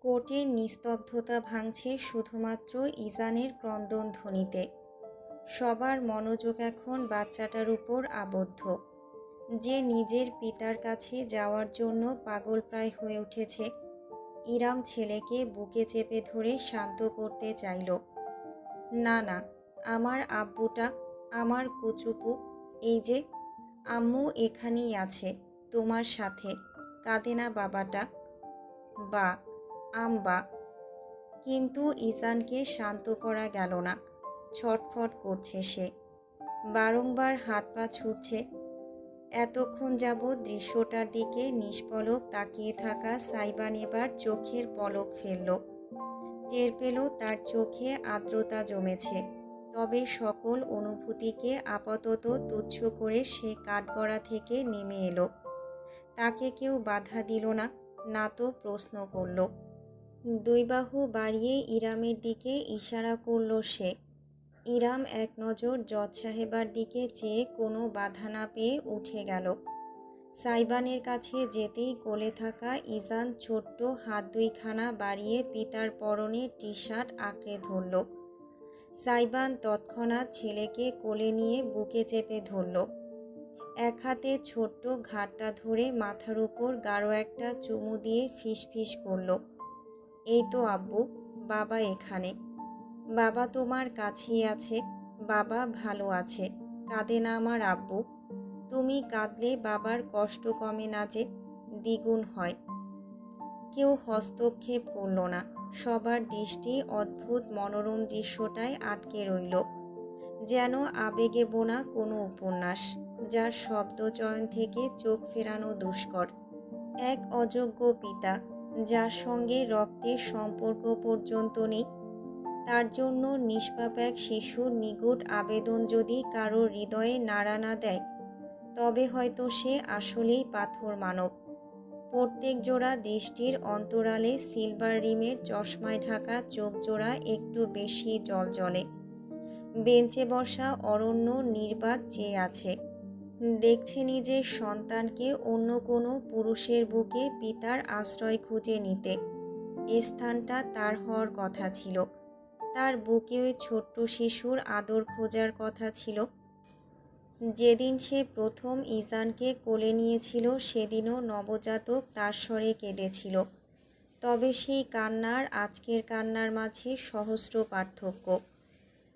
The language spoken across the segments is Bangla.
কোর্টের নিস্তব্ধতা ভাঙছে শুধুমাত্র ইজানের ক্রন্দনধ্বনিতে। সবার মনোযোগ এখন বাচ্চাটার উপর আবদ্ধ, যে নিজের পিতার কাছে যাওয়ার জন্য পাগলপ্রায় হয়ে উঠেছে। ইরাম ছেলেকে বুকে চেপে ধরে শান্ত করতে চাইল। না না, আমার আব্বুটা, আমার কুচুপু, এই যে আম্মু এখানেই আছে তোমার সাথে, কাঁদে না বাবাটা। বা আম্বা। কিন্তু ইসানকে শান্ত করা গেল না। ছটফট করছে সে, বারংবার হাত পা ছুটছে। এতক্ষণ যাবৎ দৃশ্যটার দিকে নিষ্পলক তাকিয়ে থাকা সাইবান এবার চোখের পলক ফেলল। টের পেল তার চোখে আর্দ্রতা জমেছে। তবে সকল অনুভূতিকে আপাতত তুচ্ছ করে সে কাঠগড়া থেকে নেমে এলো। তাকে কেউ বাধা দিল না, না তো প্রশ্ন করল। দুই বাহু বাড়িয়ে ইরামের দিকে ইশারা করল সে। ইরাম এক নজর জজ সাহেবার দিকে চেয়ে কোনো বাধা না পেয়ে উঠে গেল। সাইবানের কাছে যেতেই কোলে থাকা ইজান ছোট্ট হাত দুইখানা বাড়িয়ে পিতার পরনে টি শার্ট আঁকড়ে ধরল। সাইবান তৎক্ষণাৎ ছেলেকে কোলে নিয়ে বুকে চেপে ধরল। এক হাতে ছোট্ট ঘাটটা ধরে মাথার উপর গাঢ় একটা চুমু দিয়ে ফিসফিস করল, এই তো আব্বু, বাবা এখানে। বাবা তোমার কাছেই আছে, বাবা ভালো আছে, কাঁদে না আমার আব্বু। তুমি কাঁদলে বাবার কষ্ট কমে না যে, দ্বিগুণ হয়। কেউ হস্তক্ষেপ করল না। সবার দৃষ্টি অদ্ভুত মনোরম দৃশ্যটায় আটকে রইল, যেন আবেগে বোনা কোনো উপন্যাস, যার শব্দচয়ন থেকে চোখ ফেরানো দুষ্কর। এক অযোগ্য পিতা, যার সঙ্গে রক্তের সম্পর্ক পর্যন্ত নেই, তার জন্য নিষ্পাপ এক শিশুর নিগুড় আবেদন যদি কারো হৃদয়ে নাড়া না দেয়, তবে হয়তো সে আসলেই পাথর মানব। প্রত্যেক জোড়া দৃষ্টির অন্তরালে সিলভার রিমের চশমায় ঢাকা চোখ জোড়া একটু বেশি জ্বলজ্বলে। বেঞ্চে বসা অরণ্য নির্বাক চেয়ে আছে, দেখছে নিজের সন্তানকে অন্য কোনো পুরুষের বুকে পিতার আশ্রয় খুঁজে নিতে। এ স্থানটা তার হওয়ার কথা ছিল। তার বুকে ওই ছোট্ট শিশুর আদর খোঁজার কথা ছিল। যেদিন সে প্রথম ইজানকে কোলে নিয়েছিল, সেদিনও নবজাতক তার স্বরে কেঁদেছিল। তবে সেই কান্নার আজকের কান্নার মাঝে সহস্র পার্থক্য।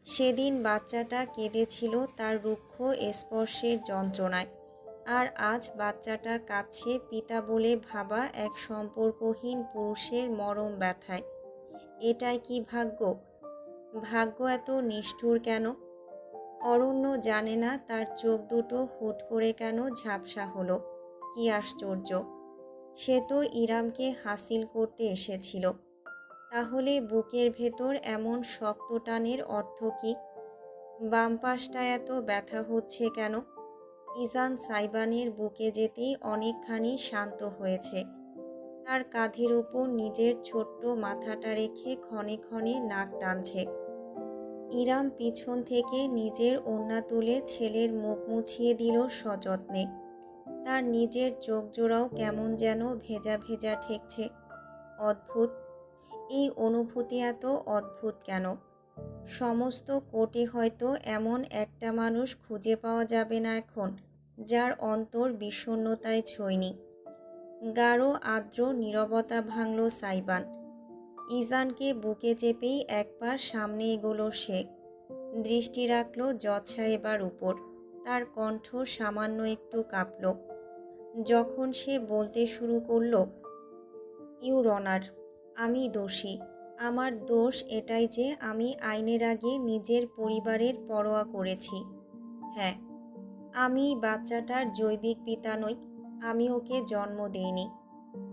সেদিন বাচ্চাটা কেঁদেছিল তার রুক্ষ স্পর্শের যন্ত্রণায়, আর আজ বাচ্চাটা কাঁদছে পিতা বলে ভাবা এক সম্পর্কহীন পুরুষের মরম ব্যথায়। এটাই কি ভাগ্য? ভাগ্য এত নিষ্ঠুর কেন? অরণ্য জানে না তার চোখ দুটো হুট করে কেন ঝাপসা হলো। কি আশ্চর্য! সে তো ইরামকে হাসিল করতে এসেছিল। তাহলে বুকের ভেতর এমন শক্ত টানের অর্থ কী? বাম পাশটা এত ব্যথা হচ্ছে কেন? ইজান সাইবানের বুকে যেতেই অনেকখানি শান্ত হয়েছে। তার কাঁধের উপর নিজের ছোট্ট মাথাটা রেখে ক্ষণে ক্ষণে নাক টানছে। ইরাম পিছন থেকে নিজের ওড়না তুলে ছেলের মুখ মুছিয়ে দিল সযত্নে। তার নিজের চোখ জোড়াও কেমন যেন ভেজা ভেজা ঠেকছে। অদ্ভুত, এই অনুভূতি এত অদ্ভুত কেন? সমস্ত কোর্টে হয়তো এমন একটা মানুষ খুঁজে পাওয়া যাবে না এখন, যার অন্তর বিষণ্ণতায় ছয়নি। গাঢ় আর্দ্র নীরবতা ভাঙল সাইবান। ইজানকে বুকে চেপেই এক পা সামনে এগোলো সে। দৃষ্টি রাখল জজ সাহেবার উপর। তার কণ্ঠ সামান্য একটু কাঁপল যখন সে বলতে শুরু করল, ইউর অনার, আমি দোষী। আমার দোষ এটাই যে আমি আইনের আগে নিজের পরিবারের পরোয়া করেছি। হ্যাঁ, আমি বাচ্চাটার জৈবিক পিতা নই। আমি ওকে জন্ম দেইনি।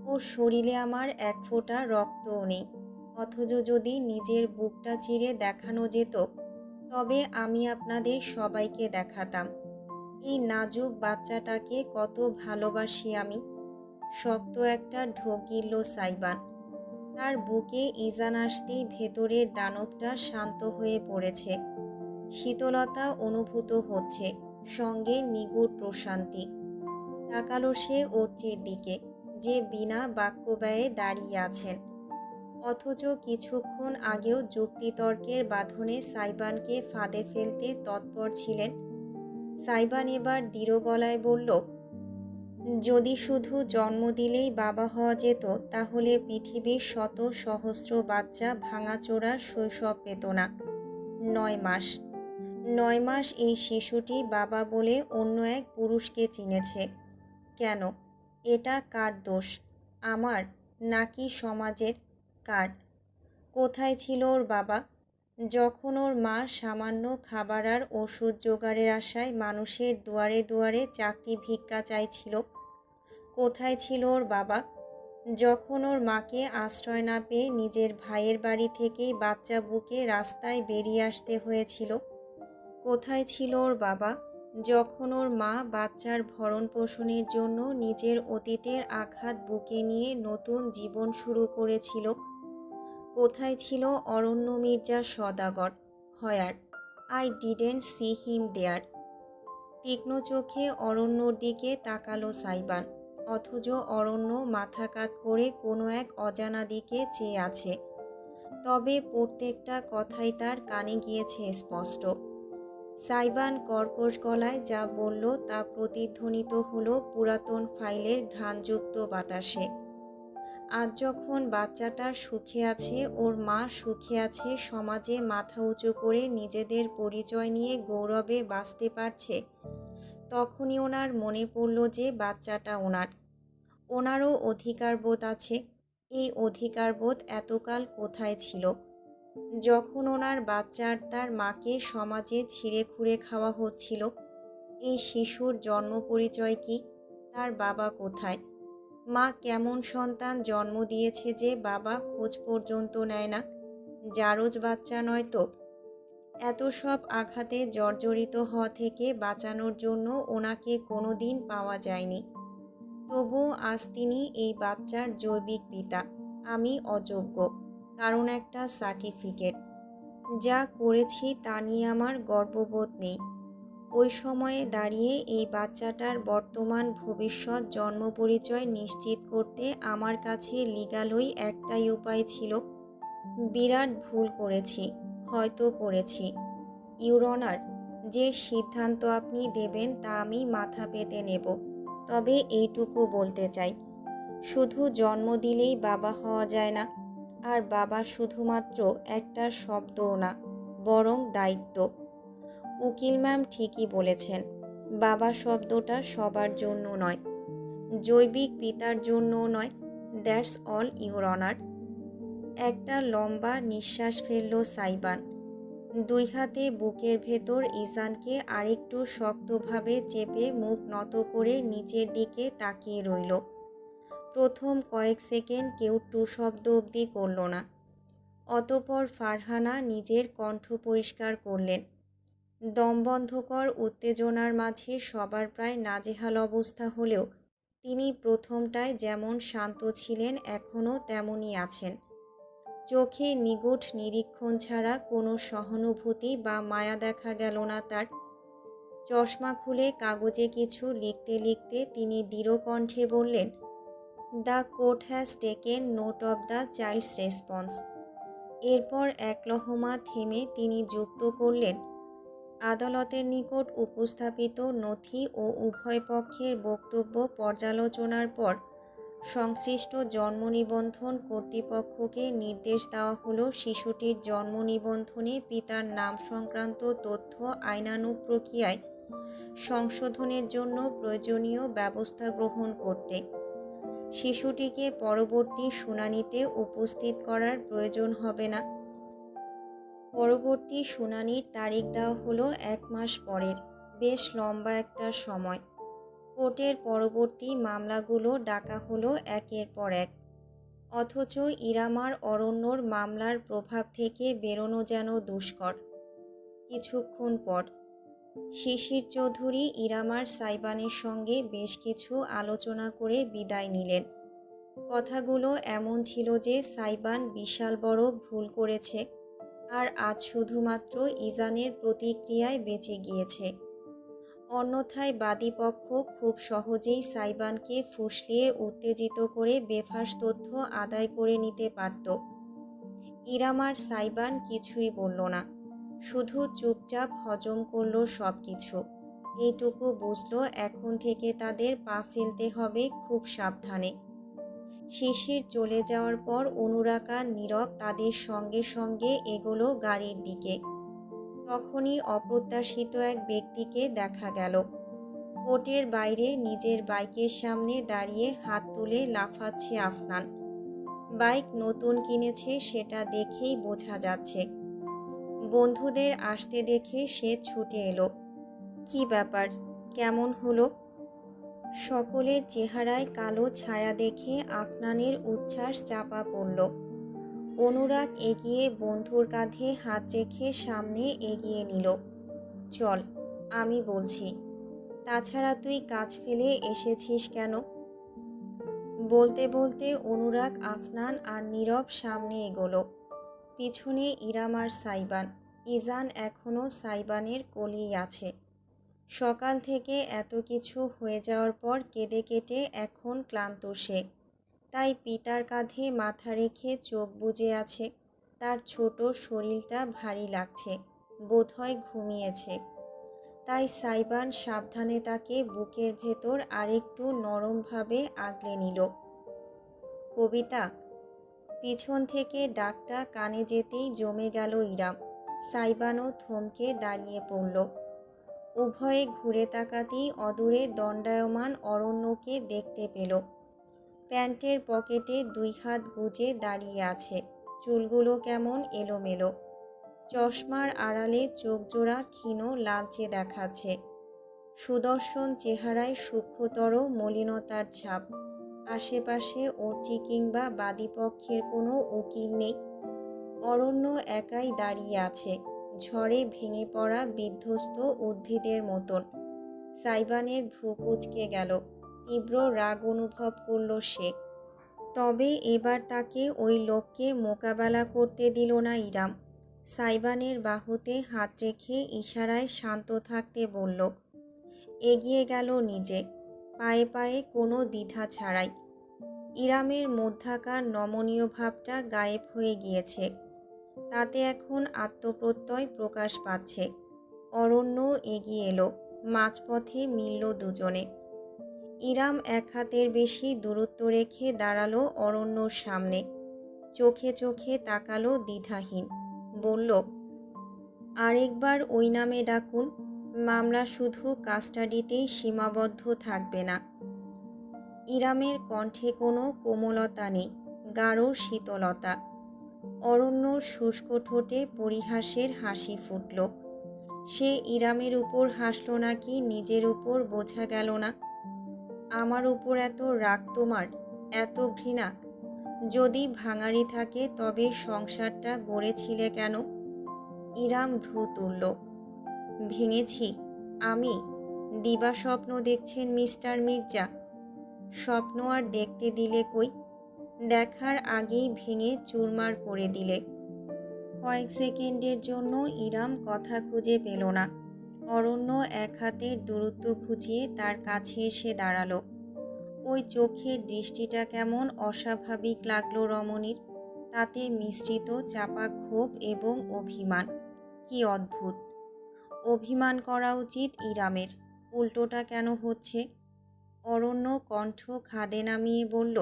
ওর শরীরে আমার এক ফোঁটা রক্তও নেই। অথচ যদি নিজের বুকটা চিরে দেখানো যেত, তবে আমি আপনাদের সবাইকে দেখাতাম এই নাজুক বাচ্চাটাকে কত ভালোবাসি আমি। শক্ত একটা ঢোক গিলল সাইবান। তার বুকে ইজান আসতেই ভেতরের দানবটা শান্ত হয়ে পড়েছে। শীতলতা অনুভূত হচ্ছে, সঙ্গে নিগুড় প্রশান্তি। তাকালো সে ওর দিকে, যে বিনা বাক্য ব্যয়ে দাঁড়িয়ে আছেন। অথচ কিছুক্ষণ আগেও যুক্তিতর্কের বাঁধনে সাইবানকে ফাঁদে ফেলতে তৎপর ছিলেন। সাইবান এবার দৃঢ় গলায় বলল, যদি শুধু জন্ম দিলেই বাবা হওয়া যেত তাহলে পৃথিবীর শত সহস্র বাচ্চা ভাঙাচোরা শৈশব পেত না। 9 মাস 9 মাস এই শিশুটি বাবা বলে অন্য এক পুরুষকে চিনেছে। কেন? এটা কার দোষ? আমার নাকি সমাজের? কার? কোথায় ছিল ওর বাবা যখন ওর মা সামান্য খাবার আর ওষুধ জোগাড়ের আশায় মানুষের দুয়ারে দুয়ারে চাকরি ভিক্ষা চাইছিল? কোথায় ছিল ওর বাবা যখন ওর মাকে আশ্রয় না পেয়ে নিজের ভাইয়ের বাড়ি থেকেই বাচ্চা বুকে রাস্তায় বেরিয়ে আসতে হয়েছিল? কোথায় ছিল ওর বাবা যখন ওর মা বাচ্চার ভরণ পোষণের জন্য নিজের অতীতের আঘাত বুকে নিয়ে নতুন জীবন শুরু করেছিল? কোথায় ছিল অরণ্য মির্জা সওদাগর? হয়ার? আই ডিডেন্ট সি হিম দেয়ার। তীক্ষ্ণ চোখে অরণ্যর দিকে তাকালো সাইবান, অথচ অরণ্য মাথা কাত করে কোনো এক অজানা দিকে চেয়ে আছে। তবে প্রত্যেকটা কথাই তার কানে গিয়েছে স্পষ্ট। সাইবান কর্কশ গলায় যা বলল তা প্রতিধ্বনিত হলো পুরাতন ফাইলের ঘ্রাণযুক্ত বাতাসে। আজ যখন বাচ্চাটা সুখে আছে, ওর মা সুখে আছে, সমাজে মাথা উঁচু করে নিজেদের পরিচয় নিয়ে গৌরবে বাঁচতে পারছে, তখনই ওনার মনে পড়ল যে বাচ্চাটা ওনারও অধিকারবোধ আছে। এই অধিকারবোধ এতকাল কোথায় ছিল? যখন ওনার বাচ্চার তার মাকে সমাজে ছিঁড়ে খুঁড়ে খাওয়া হচ্ছিল। এই শিশুর জন্ম পরিচয় কি? তার বাবা কোথায়? মা কেমন সন্তান জন্ম দিয়েছে যে বাবা খোঁজ পর্যন্ত নেয় না? জারজ বাচ্চা নয় তো? এত সব আঘাতে জর্জরিত হওয়া থেকে বাঁচানোর জন্য ওনাকে কোনোদিন পাওয়া যায়নি। তবুও আজ তিনি এই বাচ্চার জৈবিক পিতা। আমি অযোগ্য, কারণ একটা সার্টিফিকেট। যা করেছি তা নিয়ে আমার গর্ববোধ নেই। ওই সময়ে দাঁড়িয়ে এই বাচ্চাটার বর্তমান ভবিষ্যৎ জন্ম পরিচয় নিশ্চিত করতে আমার কাছে লিগ্যালই একটাই উপায় ছিল। বিরাট ভুল করেছি, হয়তো করেছি। ইউর অনার, যে সিদ্ধান্ত আপনি দেবেন তা আমি মাথা পেতে নেব। তবে এইটুকু বলতে চাই, শুধু জন্ম দিলেই বাবা হওয়া যায় না। আর বাবা শুধুমাত্র একটা শব্দও না, বরং দায়িত্ব। উকিল ম্যাম ঠিকই বলেছেন, বাবা শব্দটা সবার জন্য নয়, জৈবিক পিতার জন্যও নয়। That's all your honour. একটা লম্বা নিঃশ্বাস ফেলল সাইবান। 2 হাতে বুকের ভেতর ঈশানকে আরেকটু শক্তভাবে চেপে মুখ নত করে নিচের দিকে তাকিয়ে রইল। প্রথম কয়েক সেকেন্ড কেউ টু শব্দ অবধি করল না। অতঃপর ফারহানা নিজের কণ্ঠ পরিষ্কার করলেন। দমবন্ধকর উত্তেজনার মাঝে সবার প্রায় নাজেহাল অবস্থা হলেও তিনি প্রথমটায় যেমন শান্ত ছিলেন এখনও তেমনই আছেন। চোখে নিগুঠ নিরীক্ষণ ছাড়া কোনো সহানুভূতি বা মায়া দেখা গেল না তার। চশমা খুলে কাগজে কিছু লিখতে লিখতে তিনি দৃঢ় কণ্ঠে বললেন, the court has taken note of the child's response. এরপর এক লহমা থেমে তিনি যুক্ত করলেন, আদালতের নিকট উপস্থাপিত নথি ও উভয় পক্ষের বক্তব্য পর্যালোচনার পর সংশ্লিষ্ট জন্ম নিবন্ধন কর্তৃপক্ষকে নির্দেশ দেওয়া হলো শিশুটির জন্ম নিবন্ধনে পিতার নাম সংক্রান্ত তথ্য আইনানুগ প্রক্রিয়ায় সংশোধনের জন্য প্রয়োজনীয় ব্যবস্থা গ্রহণ করতে। শিশুটিকে পরবর্তী শুনানিতে উপস্থিত করার প্রয়োজন হবে না। পরবর্তী শুনানির তারিখ দেওয়া হলো 1 মাস পরের। বেশ লম্বা একটা সময়। কোর্টের পরবর্তী মামলাগুলো ডাকা হলো একের পর এক। অথচ ইরামার অরণ্যর মামলার প্রভাব থেকে বেরোনো যেন দুষ্কর। কিছুক্ষণ পর শিশির চৌধুরী ইরামার সাইবানের সঙ্গে বেশ কিছু আলোচনা করে বিদায় নিলেন। কথাগুলো এমন ছিল যে সাইবান বিশাল বড় ভুল করেছে, আর আজ শুধুমাত্র ইজানের প্রতিক্রিয়ায় বেঁচে গিয়েছে। অন্যথায় বাদীপক্ষ খুব সহজেই সাইবানকে ফুসলিয়ে উত্তেজিত করে বেফাঁস তথ্য আদায় করে নিতে পারত। ইরাম আর সাইবান কিছুই বলল না, শুধু চুপচাপ হজম করলো সব কিছু। এইটুকু বুঝলো এখন থেকে তাদের পা ফেলতে হবে খুব সাবধানে। শিশির চলে যাওয়ার পর অনুরাগ আর নীরব তাদের সঙ্গে সঙ্গে এগোলো গাড়ির দিকে। তখনই অপ্রত্যাশিত এক ব্যক্তিকে দেখা গেল। কোর্টের বাইরে নিজের বাইকের সামনে দাঁড়িয়ে হাত তুলে লাফাচ্ছে আফনান। বাইক নতুন কিনেছে সেটা দেখেই বোঝা যাচ্ছে। বন্ধুদের আসতে দেখে সে ছুটে এলো। কি ব্যাপার, কেমন হলো? সকলের চেহারায় কালো ছায়া দেখে আফনানের উচ্ছ্বাস চাপা পড়ল। অনুরাগ এগিয়ে বন্ধুর কাঁধে হাত রেখে সামনে এগিয়ে নিল। চল, আমি বলছি। তাছাড়া তুই কাজ ফেলে এসেছিস কেন? বলতে বলতে অনুরাগ আফনান আর নীরব সামনে এগোলো। পিছনে ইরাম আর সাইবান। ইজান এখনও সাইবানের কোলেই আছে। সকাল থেকে এত কিছু হয়ে যাওয়ার পর কেঁদে কেটে এখন ক্লান্ত সে। তাই পিতার কাঁধে মাথা রেখে চোখ বুজে আছে। তার ছোট শরীরটা ভারী লাগছে, বোধহয় ঘুমিয়েছে। তাই সাইবান সাবধানে তাকে বুকের ভেতর আরেকটু নরমভাবে আগলে নিল। কবিতা। পিছন থেকে ডাকটা কানে যেতেই জমে গেল ইরাম। সাইবানও থমকে দাঁড়িয়ে পড়ল। উভয়ে ঘুরে তাকাতেই অদূরে দণ্ডায়মান অরণ্যকে দেখতে পেল। প্যান্টের পকেটে 2 হাত গুজে দাঁড়িয়ে আছে, চুলগুলো কেমন এলোমেলো। চশমার আড়ালে চোখজোড়া ক্ষীণ লালচে দেখাচ্ছে। সুদর্শন চেহারায় সূক্ষ্মতর মলিনতার ছাপ। আশেপাশে ওর্চি কিংবা বাদীপক্ষের কোনো উকিল নেই। অরণ্য একাই দাঁড়িয়ে আছে, ঝড়ে ভেঙে পড়া বিধ্বস্ত উদ্ভিদের মতন। সাইবানের ভ্রু কুঁচকে গেল, তীব্র রাগ অনুভব করল সে। তবে এবার তাকে ওই লোককে মোকাবেলা করতে দিল না ইরাম। সাইবানের বাহুতে হাত রেখে ইশারায় শান্ত থাকতে বলল। এগিয়ে গেল নিজে, পায়ে পায়ে কোনো দ্বিধা ছাড়াই। ইরামের মধ্যাকার নমনীয় ভাবটা গায়েব হয়ে গিয়েছে। তাতে এখন আত্মপ্রত্যয় প্রকাশ পাচ্ছে। অরণ্য এগিয়ে এলো, মাঝপথে মিলল দুজনে। ইরাম এক হাতের বেশি দূরত্ব রেখে দাঁড়ালো অরণ্যর সামনে। চোখে চোখে তাকালো দ্বিধাহীন। বলল, আরেকবার ওই নামে ডাকুন। মামলা শুধু কাস্টাডিতেই সীমাবদ্ধ থাকবে না। ইরামের কণ্ঠে কোনো কোমলতা নেই, গাঢ় শীতলতা। অরণ্যর শুষ্ক ঠোঁটে পরিহাসের হাসি ফুটল। সে ইরামের উপর হাসল নাকি নিজের উপর বোঝা গেল না। আমার উপর এত রাগ তোমার, এত ঘৃণা? যদি ভাঙাড়ি থাকে তবে সংসারটা গড়েছিলে কেন? ইরাম ভ্রু তুলল। ভেঙেছি আমি? দিবা স্বপ্ন দেখছেন মিস্টার মির্জা? স্বপ্ন আর দেখতে দিলে কই? দেখার আগেই ভেঙে চুরমার করে দিলে। কয়েক সেকেন্ডের জন্য ইরাম কথা খুঁজে পেল না। অরণ্য এক হাতের দূরত্ব ঘুচিয়ে তার কাছে এসে দাঁড়ালো। ওই চোখের দৃষ্টিটা কেমন অস্বাভাবিক লাগলো রমণীর। তাতে মিশ্রিত চাপা ক্ষোভ এবং অভিমান। কি অদ্ভুত! অভিমান করা উচিত ইরামের, উল্টোটা কেন হচ্ছে? অরণ্য কণ্ঠ খাদে নামিয়ে বলল,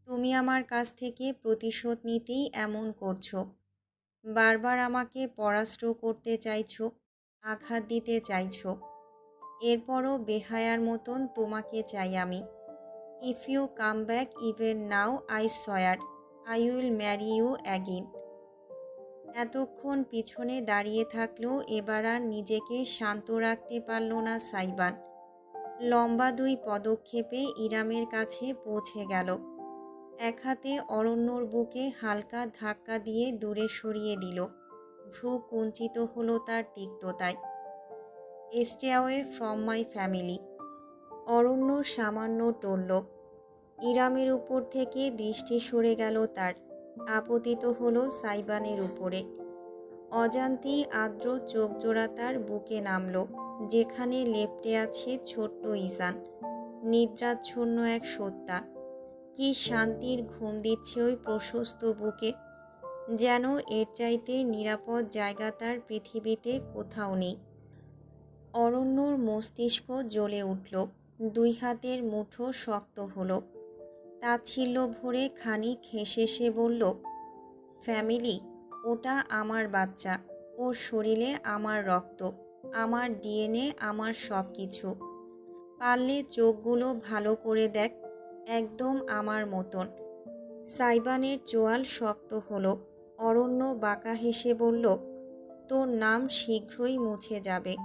তুমি আমার কাছ থেকে প্রতিশোধ নিতেই এমন করছো। বারবার আমাকে পরাস্ত করতে চাইছো, আঘাত দিতে চাইছো। এরপরও বেহায়ার মতন তোমাকে চাই আমি। If you come back even now I swear I will marry you again. এতক্ষণ পিছনে দাঁড়িয়ে থাকলেও এবার আর নিজেকে শান্ত রাখতে পারল না সাইবান। লম্বা 2 পদক্ষেপে ইরামের কাছে পৌঁছে গেল। এক হাতে অরণ্যর বুকে হালকা ধাক্কা দিয়ে দূরে সরিয়ে দিল। ভ্রু কুঞ্চিত হলো তার তিক্ততায়। Stay away from my family. Aranya সামান্য টলল। ইরামের উপর থেকে দৃষ্টি সরে গেল তার। আপতিত হলো সাইবানের উপরে। অজান্তেই আর্দ্র চোখজোড়া তার বুকে নামল, যেখানে লেপ্টে আছে ছোট্ট ইজান, নিদ্রাচ্ছন্ন এক সত্তা। কি শান্তির ঘুম দিচ্ছে ওই প্রশস্ত বুকে। যেন এর চাইতে নিরাপদ জায়গা তার পৃথিবীতে কোথাও নেই। অরণ্যর মস্তিষ্ক জ্বলে উঠল, দুই হাতের মুঠো শক্ত হলো। তাচ্ছিল্য ভরে খানিক হেসে সে বলল, ফ্যামিলি, ওটা আমার বাচ্চা, ওর শরীরে আমার রক্ত, আমার ডিএনএ, আমার সব কিছু। পারলে চোখগুলো ভালো করে দেখ, একদম আমার মতন। সাইবানের চোয়াল শক্ত হলো। অরণ্য বাঁকা হেসে বলল, তোর নাম শীঘ্রই মুছে যাবে।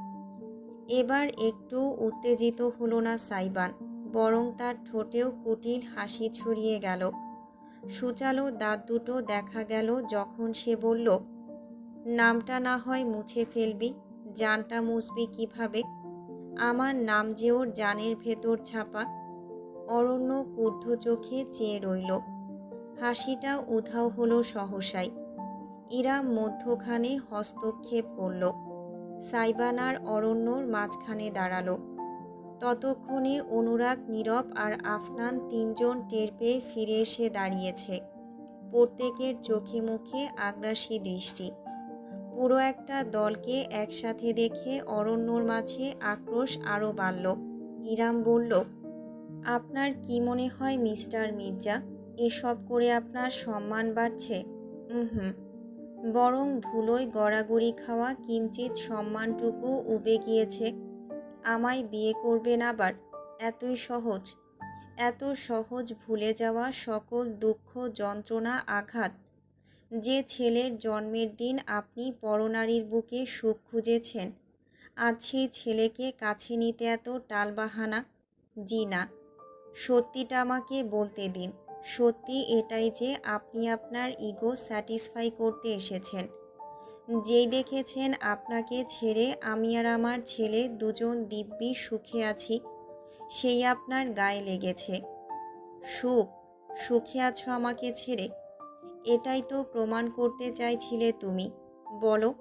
এবার একটু উত্তেজিত হলো না সাইবান, বরং তার ঠোঁটেও কুটিল হাসি ছড়িয়ে গেল। সূচালো দাঁত দুটো দেখা গেল যখন সে বলল, নামটা না হয় মুছে ফেলবি, জানটা মুছবি কিভাবে? আমার নাম যে ওর জানের ভেতর ছাপা। অরণ্য ক্রুদ্ধ চোখে চেয়ে রইল। হাসিটা উধাও হলো সহসাই। ইরা মধ্যখানে হস্তক্ষেপ করল। সাইবান আর অরণ্যর মাঝখানে দাঁড়ালো। ততক্ষণে অনুরাগ, নীরব আর আফনান তিনজন টের পেয়ে ফিরে এসে দাঁড়িয়েছে। প্রত্যেকের চোখে মুখে আগ্রাসী দৃষ্টি। পুরো একটা দলকে একসাথে দেখে অরণ্যর মাঝে আক্রোশ আরও বাড়ল। ইরাম বলল, আপনার কি মনে হয় মিস্টার মির্জা, এসব করে আপনার সম্মান বাড়ছে? হুম, বরং ধুলোয় গড়াগড়ি খাওয়া কিঞ্চিত সম্মানটুকু উবে গিয়েছে। আমায় বিয়ে করবেন আবার? এতই সহজ? এত সহজ ভুলে যাওয়া সকল দুঃখ, যন্ত্রণা, আঘাত? যে ছেলের জন্মের দিন আপনি পরনারীর বুকে সুখ খুঁজেছেন, আজ সেই ছেলেকে কাছে নিতে এত টালবাহানা? জি না, সত্যিটা আমাকে বলতে দিন। সত্যি এটাই যে আপনি আপনার ইগো স্যাটিসফাই করতে এসেছেন। যেই দেখেছেন আপনাকে ছেড়ে আমি আর আমার ছেলে দুজন দিব্যি সুখে আছি, সেই আপনার গায়ে লেগেছে। সুখ? সুখে আছো আমাকে ছেড়ে? এটাই তো প্রমাণ করতে চাইছিলে তুমি। বলো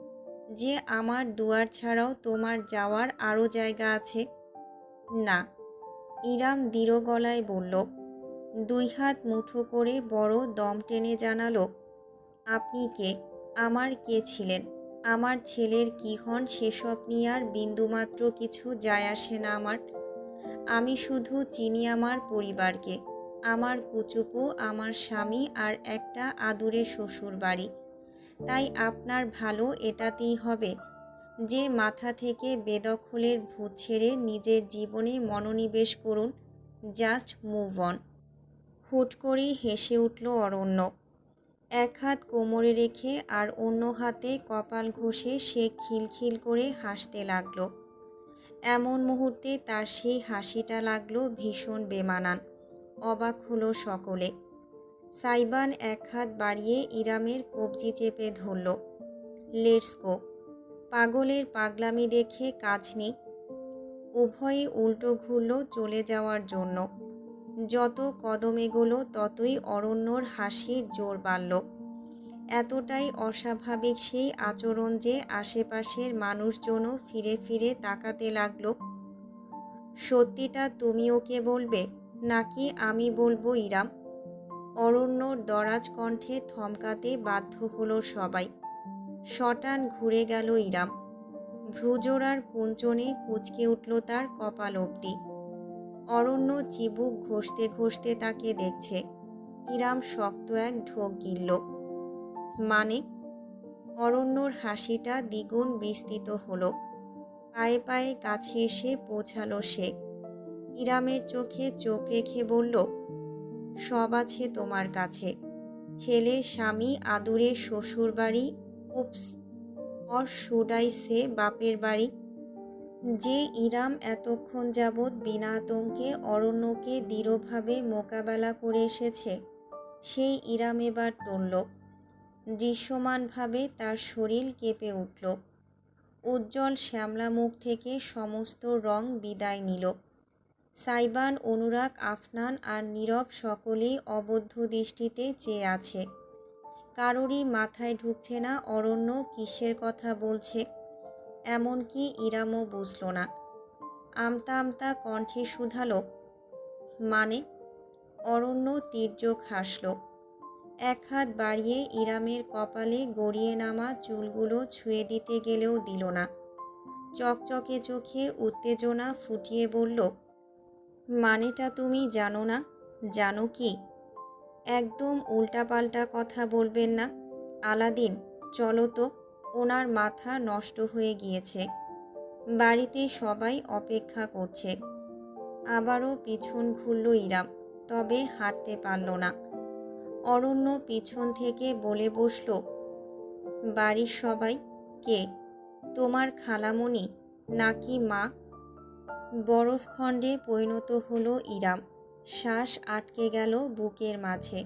যে আমার দুয়ার ছাড়াও তোমার যাওয়ার আরও জায়গা আছে। না, ইরাম দৃঢ় গলায় বলল। দুই হাত মুঠো করে বড় দম টেনে জানালো, আপনি কে? আমার কে ছিলেন? আমার ছেলের কি হন সেসব নিয়ে আর বিন্দুমাত্র কিছু যায় আসে না আমার। আমি শুধু চিনি আমার পরিবারকে, আমার কুচুপু, আমার স্বামী আর একটা আদুরে শ্বশুর বাড়ি। তাই আপনার ভালো এটাতেই হবে যে মাথা থেকে বেদখলের ভূত ছেড়ে নিজের জীবনে মনোনিবেশ করুন। Just move on. হুট করেই হেসে উঠল অরণ্য। এক হাত কোমরে রেখে আর অন্য হাতে কপাল ঘষে সে খিলখিল করে হাসতে লাগলো। এমন মুহূর্তে তার সেই হাসিটা লাগলো ভীষণ বেমানান। অবাক হলো সকলে। সাইবান এক হাত বাড়িয়ে ইরামের কবজি চেপে ধরল। Let's go. পাগলের পাগলামি দেখে কাজ নেই। উভয়ই উল্টো ঘুরল চলে যাওয়ার জন্য। যত কদম এগোলো ততই অরণ্যর হাসির জোর বাড়ল। এতটাই অস্বাভাবিক সেই আচরণ যে আশেপাশের মানুষজনও ফিরে ফিরে তাকাতে লাগলো। সত্যিটা তুমি ওকে বলবে নাকি আমি বলবো ইরাম? অরণ্যর দরাজ কণ্ঠে থমকাতে বাধ্য হলো সবাই। শটান ঘুরে গেল ইরাম। ভ্রুজোড়ার কুঞ্চনে কুঁচকে উঠল তার কপাল অবধি। অরণ্য চিবুক ঘষতে ঘষতে তাকে দেখছে। ইরাম শক্ত এক ঢোক গিলল। মানে? অরণ্যর হাসিটা দ্বিগুণ বিস্তৃত হলো। পায়ে পায়ে কাছে এসে পৌঁছালো সে। ইরামের চোখে চোখ রেখে বলল, সব আছে তোমার কাছে। ছেলে, স্বামী, আদুরে শ্বশুর বাড়ি, উপস, অর শুড আই সে বাপের বাড়ি। যে ইরাম এতক্ষণ যাবৎ বিনা আতঙ্কে অরণ্যকে দৃঢ়ভাবে মোকাবেলা করে এসেছে, সেই ইরাম এবার টলল। দৃশ্যমানভাবে তার শরীর কেঁপে উঠল। উজ্জ্বল শ্যামলা মুখ থেকে সমস্ত রং বিদায় নিল। সাইবান, অনুরাগ, আফনান আর নীরব সকলেই অবদ্ধ দৃষ্টিতে চেয়ে আছে। কারোরই মাথায় ঢুকছে না অরণ্য কিসের কথা বলছে। এমনকি ইরামও বুঝল না। আমতা আমতা কণ্ঠে শুধালো, মানে? অরণ্য তির্যক হাসল। এক হাত বাড়িয়ে ইরামের কপালে গড়িয়ে নামা চুলগুলো ছুঁয়ে দিতে গেলেও দিল না। চকচকে চোখে উত্তেজনা ফুটিয়ে বলল, মানেটা তুমি জানো না? জানো কি? একদম উল্টাপাল্টা কথা বলবেন না। আলাদিন, চলো তো, ওনার মাথা নষ্ট হয়ে গিয়েছে। বাড়িতে সবাই অপেক্ষা করছে। আবারও পিছন ঘুরল ইরাম, তবে হাঁটতে পারল না। অরণ্য পিছন থেকে বলে বসল, বাড়ির সবাই কে? তোমার খালামণি নাকি মা? বরফখণ্ডে পরিণত হলো ইরাম। শ্বাস আটকে গেল বুকের মাঝে।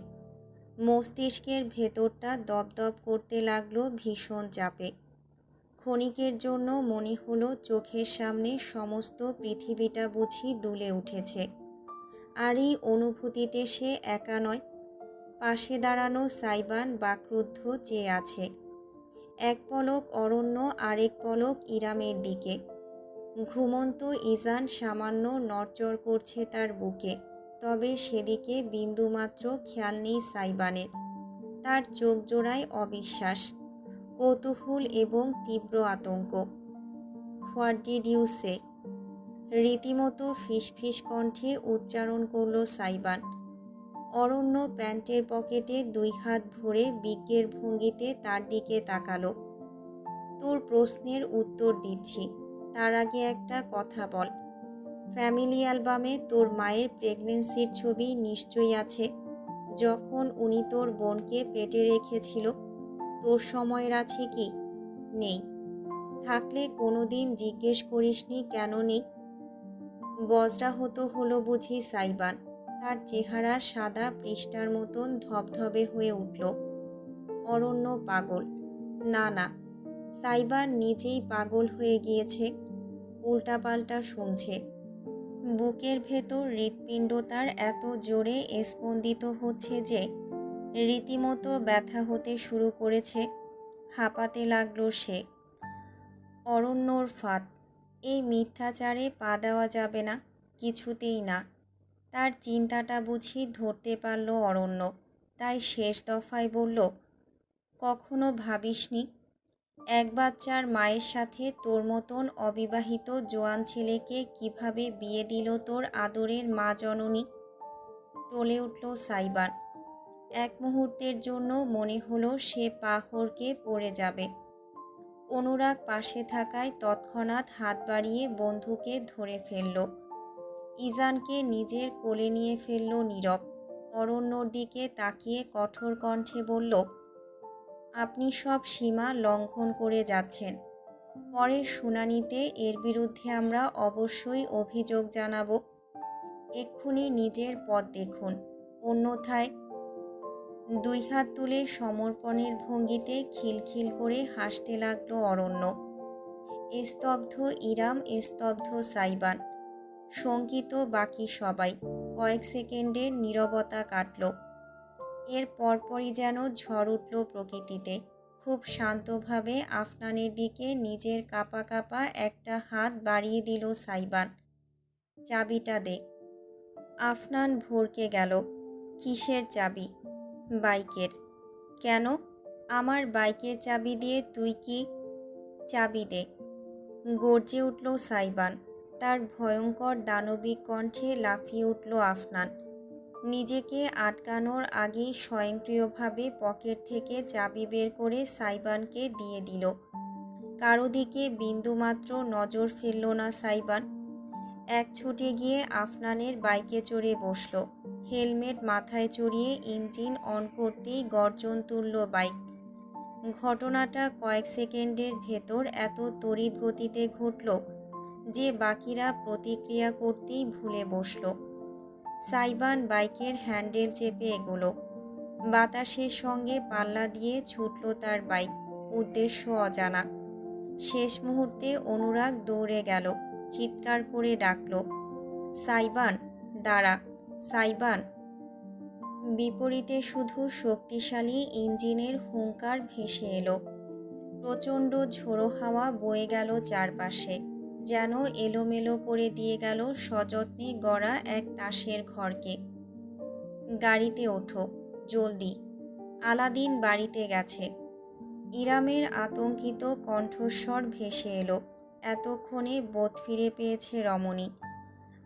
মস্তিষ্কের ভেতরটা দপদপ করতে লাগলো ভীষণ চাপে। ক্ষণিকের জন্য মনে হলো চোখের সামনে সমস্ত পৃথিবীটা বুঝি দুলে উঠেছে। আর এই অনুভূতিতে সে একা নয়। পাশে দাঁড়ানো সাইবান বাকরুদ্ধ চেয়ে আছে। এক পলক অরণ্য, আরেক পলক ইরামের দিকে। ঘুমন্ত ইজান সামান্য নড়চড় করছে তার বুকে, তবে সেদিকে বিন্দুমাত্র খেয়াল নেই সাইবানের। তার চোখ জোড়ায় অবিশ্বাস, কৌতূহল এবং তীব্র আতঙ্ক। হোয়াট ডিড ইউ সে? রীতিমতো ফিসফিস কণ্ঠে উচ্চারণ করল সাইবান। অরণ্য প্যান্টের পকেটে দুই হাত ভরে বিজ্ঞের ভঙ্গিতে তার দিকে তাকালো। তোর প্রশ্নের উত্তর দিচ্ছি, তার আগে একটা কথা বল। ফ্যামিলি অ্যালবামে তোর মায়ের প্রেগনেন্সির ছবি নিশ্চয়ই আছে। যখন উনি তোর বোনকে পেটে রেখেছিল, তোর সময়ের আছে কি? নেই। থাকলে কোনোদিন জিজ্ঞেস করিসনি কেন নেই? বজ্রাহত হলো বুঝি সাইবান। তার চেহারা সাদা পৃষ্ঠার মতন ধবধবে হয়ে উঠল। অরণ্য পাগল? না না, সাইবান নিজেই পাগল হয়ে গিয়েছে। উল্টাপাল্টা শুনছে। বুকের ভেতর হৃৎপিণ্ড তার এত জোরে স্পন্দিত হচ্ছে যে রীতিমতো ব্যথা হতে শুরু করেছে। হাঁপাতে লাগলো সে। অরণ্যর ফাঁদ। এই মিথ্যাচারে পা দেওয়া যাবে না, কিছুতেই না। তার চিন্তাটা বুঝি ধরতে পারল অরণ্য। তাই শেষ দফায় বলল, কখনো ভাবিসনি এক বাচ্চার মায়ের সাথে তোর মতন অবিবাহিত জোয়ান ছেলেকে কিভাবে বিয়ে দিল তোর আদরের মা জননী? টলে উঠল সাইবান। এক মুহূর্তের জন্য মনে হলো সে পা হড়কে পড়ে যাবে। অনুরাগ পাশে থাকায় তৎক্ষণাৎ হাত বাড়িয়ে বন্ধুকে ধরে ফেলল। ইজানকে নিজের কোলে নিয়ে ফেলল নীরব। অরণ্যর দিকে তাকিয়ে কঠোর কণ্ঠে বলল, আপনি সব সীমা লঙ্ঘন করে যাচ্ছেন। পরের শুনানিতে এর বিরুদ্ধে আমরা অবশ্যই অভিযোগ জানাব। এক্ষুনি নিজের পথ দেখুন, অন্যথায়। দুই হাত তুলে সমর্পণের ভঙ্গিতে খিলখিল করে হাসতে লাগলো অরণ্য। স্তব্ধ ইরাম, স্তব্ধ সাইবান, শঙ্কিত বাকি সবাই। কয়েক সেকেন্ডের নীরবতা কাটল। এর পরপরই যেন ঝড় উঠল প্রকৃতিতে। খুব শান্তভাবে আফনানের দিকে নিজের কাঁপা কাঁপা একটা হাত বাড়িয়ে দিল সাইবান। চাবিটা দে। আফনান ভরকে গেল। কিসের চাবি? বাইকের। কেন? আমার বাইকের চাবি দিয়ে তুই কি? চাবি দে। গর্জে উঠল সাইবান। তার ভয়ঙ্কর দানবিক কণ্ঠে লাফিয়ে উঠল আফনান। নিজেকে আটকানোর আগেই স্বয়ংক্রিয়ভাবে পকেট থেকে চাবি বের করে সাইবানকে দিয়ে দিল। কারো দিকে বিন্দুমাত্র নজর ফেলল না সাইবান। এক ছুটে গিয়ে আফনানের বাইকে চড়ে বসল। হেলমেট মাথায় চড়িয়ে ইঞ্জিন অন করতেই গর্জন তুলল বাইক। ঘটনাটা কয়েক সেকেন্ডের ভেতর এত তড়িৎ গতিতে ঘটল যে বাকিরা প্রতিক্রিয়া করতেই ভুলে বসল। সাইবান বাইকের হ্যান্ডেল চেপে এগোলো। বাতাসের সঙ্গে পাল্লা দিয়ে ছুটল তার বাইক, উদ্দেশ্য অজানা। শেষ মুহূর্তে অনুরাগ দৌড়ে গেল, চিৎকার করে ডাকল, সাইবান দাঁড়া, সাইবান। বিপরীতে শুধু শক্তিশালী ইঞ্জিনের হুঙ্কার ভেসে এলো। প্রচণ্ড ঝোড়ো হাওয়া বয়ে গেল চারপাশে, যেন এলোমেলো করে দিয়ে গেল সযত্নে গড়া এক তাসের ঘরকে। গাড়িতে ওঠো, জলদি। আলাদিন বাড়িতে গেছে। ইরামের আতঙ্কিত কণ্ঠস্বর ভেসে এলো। এতক্ষণে বোধ ফিরে পেয়েছে রমণী।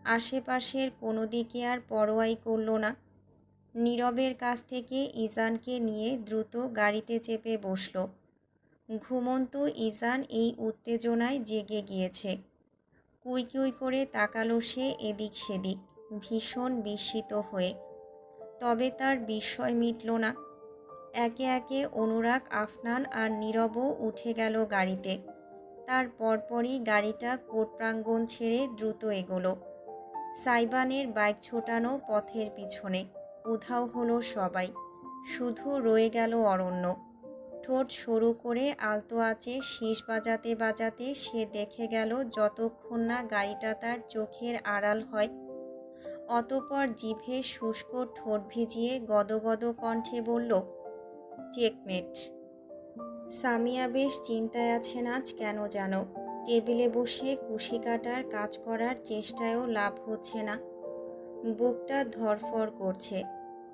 আশেপাশের কোনো দিকে আর পরোয়াই করল না। নীরবের কাছ থেকে ইজানকে নিয়ে দ্রুত গাড়িতে চেপে বসল। ঘুমন্ত ইজান এই উত্তেজনায় জেগে গিয়েছে। কুই কুই করে তাকালো সে এদিক সেদিক, ভীষণ বিস্মিত হয়ে। তবে তার বিস্ময় মিটল না। একে একে অনুরাগ, আফনান আর নীরবও উঠে গেল গাড়িতে। তার পরপরই গাড়িটা কোর্ট প্রাঙ্গণ ছেড়ে দ্রুত এগোলো। সাইবানের বাইক ছোটানো পথের পিছনে। উধাও হলো সবাই, শুধু রয়ে গেল অরণ্য। ঠোঁট সরু করে আলতো আঁচে শীষ বাজাতে বাজাতে সে দেখে গেল যতক্ষণ না গাড়িটা তার চোখের আড়াল হয়। অতপর জিভে শুষ্ক ঠোঁট ভিজিয়ে গদগদ কণ্ঠে বলল, চেকমেট। সামিয়া বেশ চিন্তায় আছেন আজ কেন জানো। টেবিলে বসে কুশি কাটার কাজ করার চেষ্টায়ও লাভ হচ্ছে না। বুকটা ধড়ফড় করছে।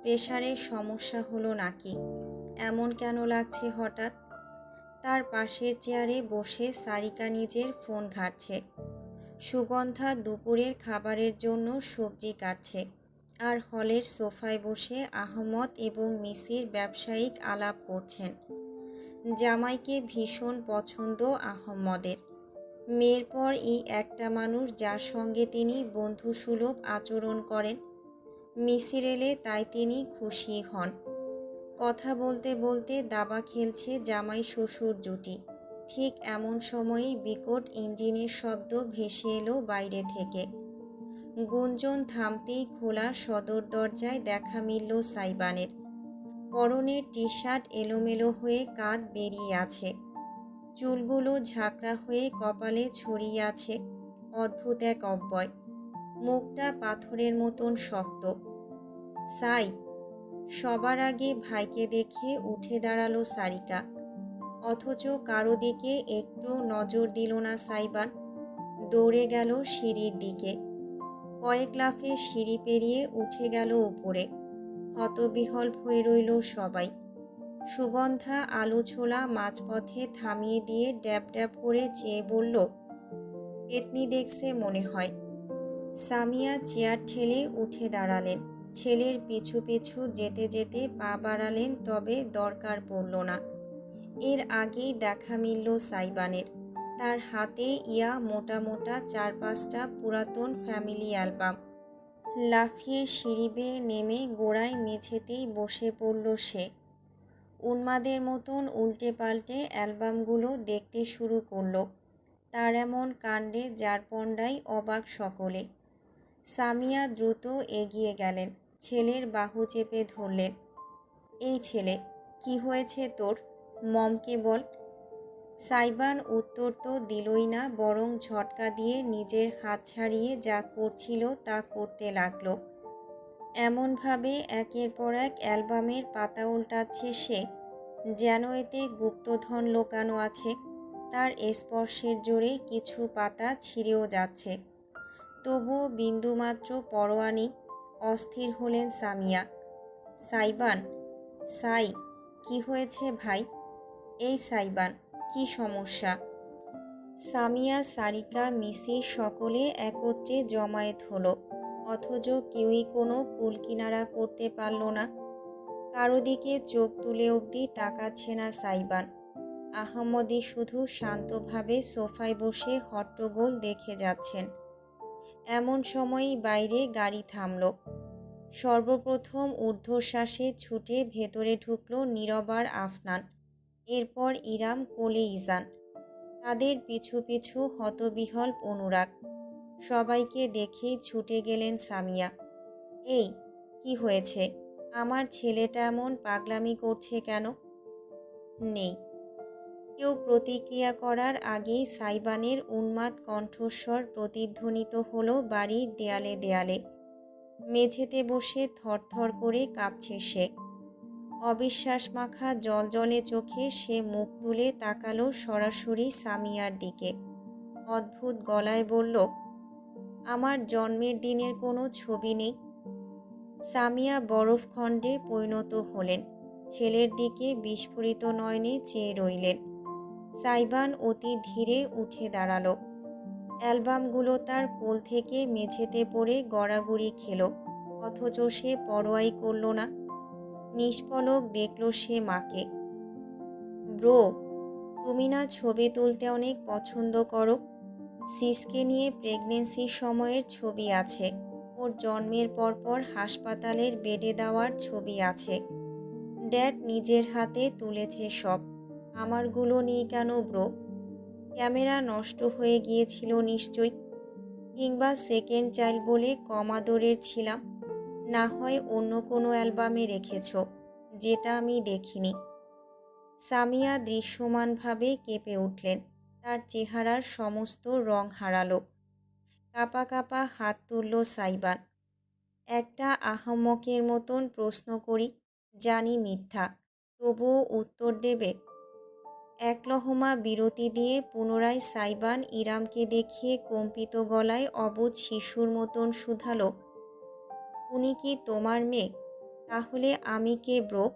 প্রেশারের সমস্যা হলো নাকি, এমন কেন লাগছে হঠাৎ। তার পাশের চেয়ারে বসে সারিকা নিজের ফোন ঘাঁটছে। সুগন্ধা দুপুরের খাবারের জন্য সবজি কাটছে। আর হলের সোফায় বসে আহমদ এবং মিসির ব্যবসায়িক আলাপ করছেন। জামাইকে ভীষণ পছন্দ আহম্মদের। মেয়ের পর এই একটা মানুষ যার সঙ্গে তিনি বন্ধুসুলভ আচরণ করেন। মিসির এলে তাই তিনি খুশি হন। কথা বলতে বলতে দাবা খেলছে জামাই শ্বশুর জুটি। ঠিক এমন সময়েই বিকট ইঞ্জিনের শব্দ ভেসে এলো বাইরে থেকে। গুঞ্জন থামতেই খোলা সদর দরজায় দেখা মিলল সাইবানের। পরনের টি শার্ট এলোমেলো হয়ে কাঁধ বেরিয়ে আছে। চুলগুলো ঝাঁকড়া হয়ে কপালে ছড়িয়ে আছে। অদ্ভুত এক অব্যয়। মুখটা পাথরের মতন শক্ত। সাই। সবার আগে ভাইকে দেখে উঠে দাঁড়ালো সারিকা। অথচ কারো দিকে একটু নজর দিল না সাইবান। দৌড়ে গেল সিঁড়ির দিকে। কয়েক লাফে সিঁড়ি পেরিয়ে উঠে গেল উপরে। হতবিহ্বল হয়ে রইল সবাই। সুগন্ধা আলু ছোলা মাঝপথে থামিয়ে দিয়ে ড্যাব ড্যাব করে চেয়ে বলল, পেতনি দেখছে মনে হয়। সামিয়া চেয়ার ঠেলে উঠে দাঁড়ালেন। ছেলের পিছু পিছু যেতে যেতে পা বাড়ালেন, তবে দরকার পড়ল না। এর আগেই দেখা মিলল সাইবানের। তার হাতে মোটা মোটা 4-5টা পুরাতন ফ্যামিলি অ্যালবাম। লাফিয়ে সিঁড়ি বেয়ে নেমে গোড়ায় মেঝেতেই বসে পড়ল সে। উন্মাদের মতন উল্টে পাল্টে অ্যালবামগুলো দেখতে শুরু করল। তার এমন কাণ্ডে জারপণ্ডায় অবাক সকলে। সামিয়া দ্রুত এগিয়ে গেলেন, ছেলের বাহু চেপে ধরলেন। এই ছেলে, কি হয়েছে তোর? মমকে বল। সাইবান উত্তর তো দিলই না, বরং ঝটকা দিয়ে নিজের হাত ছাড়িয়ে যা করছিল তা করতে লাগল। এমনভাবে একের পর এক অ্যালবামের পাতা উল্টাচ্ছে সে, যেন এতে গুপ্তধন লোকানো আছে। তার স্পর্শের জোরে কিছু পাতা ছিঁড়েও যাচ্ছে। তবুও বিন্দুমাত্র পরোয়া নেই। অস্থির হলেন সামিয়া। সাইবান, সাই, কি হয়েছে ভাই? এই সাইবান, কি সমস্যা? সামিয়া, সারিকা, মিসির সকলে একত্রে জমায়েত হলো। অথচ কেউই কোনো কুলকিনারা করতে পারল না। কারো দিকে চোখ তুলে অবধি তাকাচ্ছে না সাইবান। আহমদি শুধু শান্তভাবে সোফায় বসে হট্টগোল দেখে যাচ্ছেন। এমন সময়ই বাইরে গাড়ি থামল। সর্বপ্রথম ঊর্ধ্বশ্বাসে ছুটে ভেতরে ঢুকল নীরব আর আফনান। এরপর ইরাম, কোলে ইজান। তাদের পিছু পিছু হতবিহ্বল অনুরাগ। সবাইকে দেখেই ছুটে গেলেন সামিয়া। এই, কি হয়েছে? আমার ছেলেটা এমন পাগলামি করছে কেন? নেই। কেউ প্রতিক্রিয়া করার আগেই সাইবানের উন্মাদ কণ্ঠস্বর প্রতিধ্বনিত হলো বাড়ির দেয়ালে দেয়ালে। মেঝেতে বসে থরথর করে কাঁপছে সে। অবিশ্বাস মাখা জলজলে চোখে সে মুখ তুলে তাকালো সরাসরি সামিয়ার দিকে। অদ্ভুত গলায় বলল, আমার জন্মের দিনের কোনো ছবি নেই। সামিয়া বরফখণ্ডে পরিণত হলেন। ছেলের দিকে বিস্ফোরিত নয়নে চেয়ে রইলেন। সাইবান অতি ধীরে উঠে দাঁড়ালো। অ্যালবামগুলো তার কোল থেকে মেঝেতে পড়ে গড়াগড়ি খেলো, অথচ সে পরোয়াই করল না। নিষ্পলক দেখল সে মাকে। ব্রো, তুমি না ছবি তুলতে অনেক পছন্দ করো? সিসকে নিয়ে প্রেগনেন্সির সময়ের ছবি আছে, ওর জন্মের পরপর হাসপাতালের বেডে দেওয়ার ছবি আছে। ড্যাড নিজের হাতে তুলেছে সব, আমারগুলো নেই কেন ব্রো? ক্যামেরা নষ্ট হয়ে গিয়েছিল নিশ্চয়ই, কিংবা সেকেন্ড চাইল্ড বলে কম আদরের ছিলাম। না হয় অন্য কোনো অ্যালবামে রেখেছ, যেটা আমি দেখিনি। সামিয়া দৃশ্যমানভাবে কেঁপে উঠলেন। তার চেহারার সমস্ত রং হারালো। কাঁপা কাঁপা হাত তুলল সাইবান। একটা আহাম্মকের মতন প্রশ্ন করি, জানি মিথ্যা, তবুও উত্তর দেবে? এক লহমা বিরতি দিয়ে পুনরায় সাইবান ইরামকে দেখিয়ে কম্পিত গলায় অবুঝ শিশুর মতন শুধালো, উনি কি তোমার মেয়ে? তাহলে আমি কে ব্রো?